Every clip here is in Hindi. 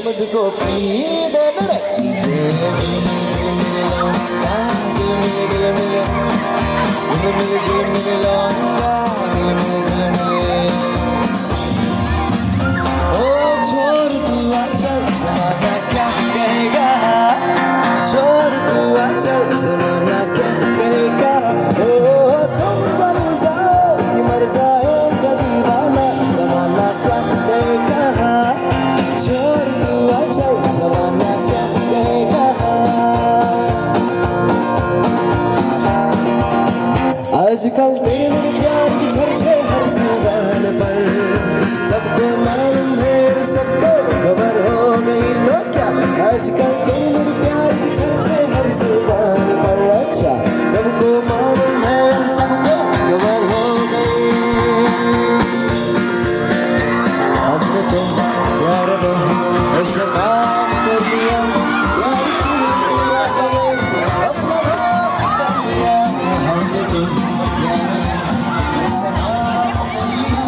मुझको पी दे रे चीज़े ओ छोड़ तू चल ज़माना क्या कहेगा छोड़ तू चल ज़माना क्या कहेगा ओ तुम मर जाओ कि मर जाएगा दीवाना ज़माना क्या कहेगा छोड़ तू चल ज़माना क्या कहेगा आजकल तेरे प्यार की चर्चे हर जुबान पर सबको मालूम है सबको खबर हो गई तो क्या आजकल तेरे प्यार की चर्चे हर जुबान पर अच्छा सबको मालूम है सबको खबर हो गई हमने तो प्यार में ऐसा काम कर लिया प्यार की राह में अपना राह कर लिया हमने तो प्यार में ऐसा काम कर लिया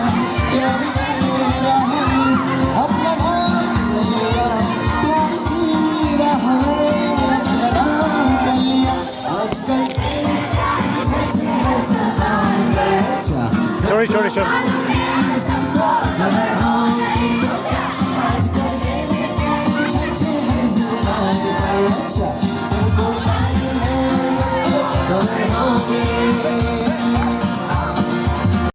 प्यार की राह में अपना नाम कर लिया प्यार की राह में अपना नाम कर लिया आजकल चर्चा हर जुबान पर अच्छा Sorry. अच्छा सबको मालूम है सबको खबर हो गई